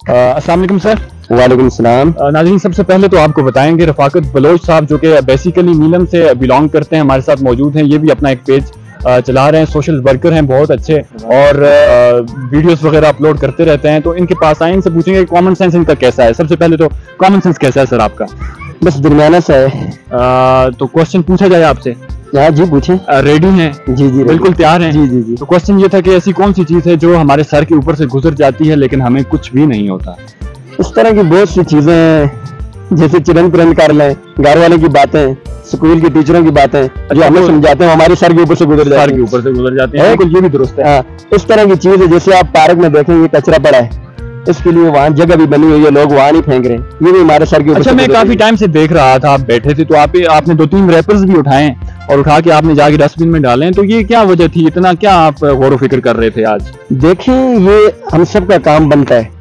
अस्सलाम वालेकुम सर। वालेकुम सलाम। नाज़रीन, सबसे पहले तो आपको बताएंगे रफ़ाकत बलोच साहब जो कि बेसिकली नीलम से बिलोंग करते हैं, हमारे साथ मौजूद हैं। ये भी अपना एक पेज चला रहे हैं, सोशल वर्कर हैं बहुत अच्छे और वीडियोस वगैरह अपलोड करते रहते हैं। तो इनके पास आए, इनसे पूछेंगे कॉमन सेंस इनका कैसा है। सबसे पहले तो कॉमन सेंस कैसा है सर आपका? बस दरमियाना सा है। तो क्वेश्चन पूछा जाए आपसे? हाँ जी पूछें। रेडी हैं? जी जी बिल्कुल तैयार हैं? जी जी जी। तो क्वेश्चन ये था कि ऐसी कौन सी चीज़ है जो हमारे सर के ऊपर से गुजर जाती है लेकिन हमें कुछ भी नहीं होता? इस तरह की बहुत सी चीजें हैं, जैसे चिरन पुरन कर लें, घर वाले की बातें, स्कूल के टीचरों की बातें जो हमें समझाते हैं, हमारे सर के ऊपर से गुजर जाती है। सर के ऊपर से गुजर जाती है, बिल्कुल ये भी दुरुस्त है। हाँ, इस तरह की चीज है। जैसे आप पार्क में देखें, ये कचरा पड़ा है, इसके लिए वहाँ जगह भी बनी हुई है, लोग वहाँ नहीं फेंक रहे, ये भी हमारे सर के ऊपर। अच्छा, मैं काफी टाइम से देख रहा था, आप बैठे थे तो आपने 2-3 रैपर्स भी उठाए और उठा के आपने जाके डस्टबिन में डाले हैं। तो ये क्या वजह थी, इतना क्या आप गौर फिक्र कर रहे थे आज? देखें, ये हम सब का काम बनता है।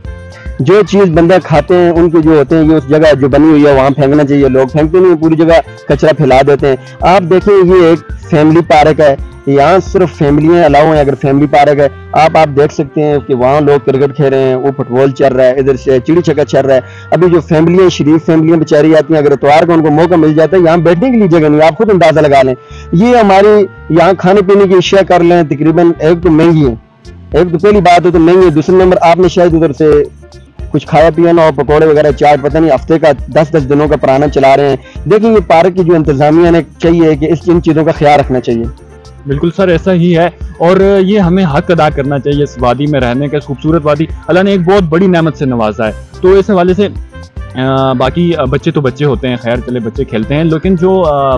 जो चीज बंदा खाते हैं, उनके जो होते हैं, ये उस जगह जो बनी हुई है वहाँ फेंकना चाहिए। लोग फेंकते नहीं, पूरी जगह कचरा फैला देते हैं। आप देखें, ये एक फैमिली पार्क है, यहाँ सिर्फ फैमिलियाँ अलाउ हैं। अगर फैमिली पार्क है, आप देख सकते हैं कि वहाँ लोग क्रिकेट खेल रहे हैं, वो फुटबॉल चल रहा है, इधर से चिड़ी छक्का चल रहा है। अभी जो फैमिलियाँ, शरीफ फैमिलियाँ बेचारी आती हैं, अगर इतवार को उनको मौका मिल जाता है, यहाँ बैठने के लिए जगह नहीं। आप खुद अंदाजा लगा लें। ये हमारी यहाँ खाने पीने की अशिया कर लें, तकरीबन एक तो महंगी है, एक तो पहली बात है तो महंगी है। दूसरे नंबर आपने शायद उधर से कुछ खाया पिया ना हो, पकौड़े वगैरह चाट, पता नहीं हफ्ते का 10-10 दिनों का पुराना चला रहे हैं। देखिए, ये पार्क की जो इंतजामिया ने चाहिए कि इन चीज़ों का ख्याल रखना चाहिए। बिल्कुल सर, ऐसा ही है और ये हमें हक अदा करना चाहिए इस वादी में रहने का। खूबसूरत वादी अल्लाह ने एक बहुत बड़ी नेमत से नवाजा है। तो इस हवाले से बाकी बच्चे तो बच्चे होते हैं, खैर चले बच्चे खेलते हैं, लेकिन जो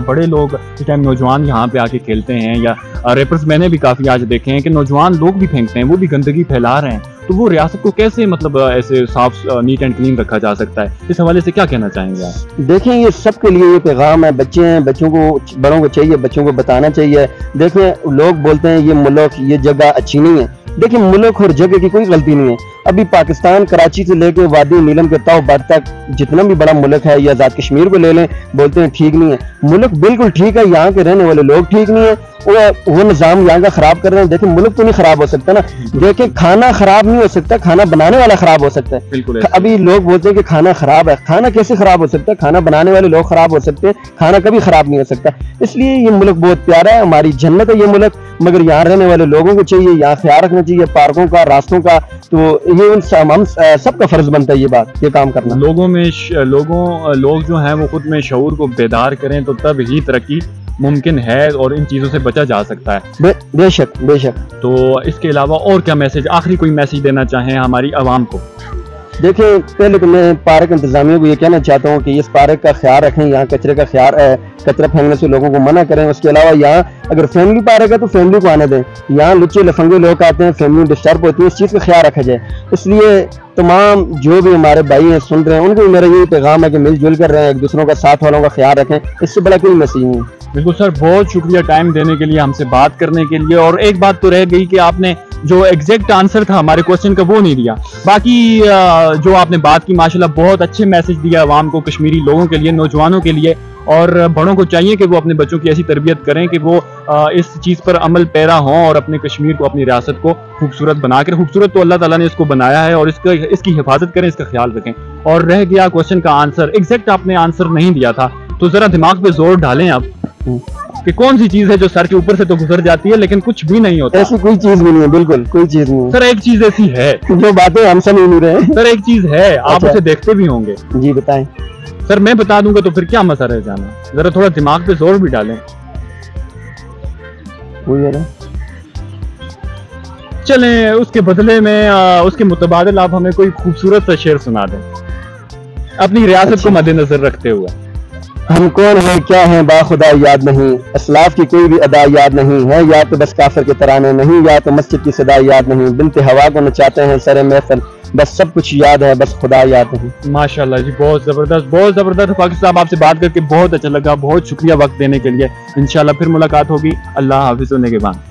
बड़े लोग इस टाइम नौजवान यहाँ पे आके खेलते हैं या रैपर्स मैंने भी काफ़ी आज देखे हैं कि नौजवान लोग भी फेंकते हैं, वो भी गंदगी फैला रहे हैं। तो वो रियासत को कैसे मतलब ऐसे साफ नीट एंड क्लीन रखा जा सकता है? इस हवाले से क्या कहना चाहेंगे आप? देखें, ये सबके लिए ये पैगाम है। बच्चे हैं, बच्चों को, बड़ों को चाहिए, बच्चों को बताना चाहिए। देखें, लोग बोलते हैं ये मुल्क, ये जगह अच्छी नहीं है। देखिए, मुल्क और जगह की कोई गलती नहीं है। अभी पाकिस्तान, कराची से लेके वादी नीलम के तौ बर तक जितना भी बड़ा मुल्क है, या आजाद कश्मीर को ले लें, बोलते हैं ठीक नहीं है। मुल्क बिल्कुल ठीक है, यहाँ के रहने वाले लोग ठीक नहीं है, वो निज़ाम यहाँ का खराब कर रहे हैं। देखिए, मुल्क तो नहीं खराब हो सकता ना। देखिए, खाना खराब नहीं हो सकता, खाना बनाने वाला खराब हो सकता है। बिल्कुल। अभी लोग बोलते हैं कि खाना खराब है। खाना कैसे खराब हो सकता है? खाना बनाने वाले लोग खराब हो सकते हैं, खाना कभी खराब नहीं हो सकता। इसलिए ये मुल्क बहुत प्यारा है, हमारी जन्नत है ये मुल्क। मगर यहाँ रहने वाले लोगों को चाहिए, यहाँ ख्याल रखना चाहिए पार्कों का, रास्तों का। तो ये हम सबका फर्ज बनता है ये काम करना। लोग जो हैं वो खुद में शऊर को बेदार करें तो तब ही तरक्की मुमकिन है और इन चीज़ों से बचा जा सकता है। बेशक बेशक। तो इसके अलावा और क्या मैसेज, आखिरी कोई मैसेज देना चाहें हमारी आवाम को? देखिए, पहले तो मैं पार्क इंतजामिया को ये कहना चाहता हूँ कि इस पार्क का ख्याल रखें, यहाँ कचरे का कचरा फेंकने से लोगों को मना करें। उसके अलावा यहाँ अगर फैमिली पार्क है तो फैमिली को आने दें। यहाँ लुच्चे लफंगे लोग आते हैं, फैमिली डिस्टर्ब होती है, इस चीज़ का ख्याल रखा जाए। इसलिए तमाम जो भी हमारे भाई हैं, सुन रहे हैं, उनको मेरा यही पैगाम है कि मिलजुल कर रहे हैं, एक दूसरों का साथ वालों का ख्याल रखें। इससे बड़ा कोई मैसेज नहीं है। बिल्कुल सर, बहुत शुक्रिया टाइम देने के लिए, हमसे बात करने के लिए। और एक बात तो रह गई कि आपने जो एग्जैक्ट आंसर था हमारे क्वेश्चन का वो नहीं दिया। बाकी जो आपने बात की माशाल्लाह बहुत अच्छे मैसेज दिया आवाम को, कश्मीरी लोगों के लिए, नौजवानों के लिए। और बड़ों को चाहिए कि वो अपने बच्चों की ऐसी तरबियत करें कि वो इस चीज़ पर अमल पैरा हों और अपने कश्मीर को, अपनी रियासत को खूबसूरत बनाकर, खूबसूरत तो अल्लाह ताला ने इसको बनाया है, और इसकी हिफाजत करें, इसका ख्याल रखें। और रह गया क्वेश्चन का आंसर, एग्जैक्ट आपने आंसर नहीं दिया था, तो ज़रा दिमाग पे जोर डालें आप कि कौन सी चीज है जो सर के ऊपर से तो गुजर जाती है लेकिन कुछ भी नहीं होता? ऐसी कोई चीज भी नहीं है, बिल्कुल कोई चीज नहीं है सर। एक चीज ऐसी है जो बातें हम समझ नहीं रहे सर, एक चीज है, आप उसे देखते भी होंगे। जी बताएं सर। मैं बता दूंगा तो फिर क्या मसा रह जाना, जरा थोड़ा दिमाग पे जोर भी डालें। चलें, उसके बदले में उसके मुतबादिल आप हमें कोई खूबसूरत सा शेर सुना दें अपनी रियासत को मद्देनजर रखते हुए। हम कौन है, क्या है, बाखुदा याद नहीं, असलाफ की कोई भी अदा याद नहीं है, या तो बस काफिर के तराने नहीं, या तो मस्जिद की सदा याद नहीं, बिनते हवा को नचाते हैं सरे महफिल, बस सब कुछ याद है, बस खुदा याद नहीं। माशाल्लाह जी, बहुत जबरदस्त, बहुत जबरदस्त। पाकिस्तान साहब, आपसे बात करके बहुत अच्छा लगा, बहुत शुक्रिया वक्त देने के लिए। इंशाल्लाह फिर मुलाकात होगी। अल्लाह हाफिज़ होने के बाद।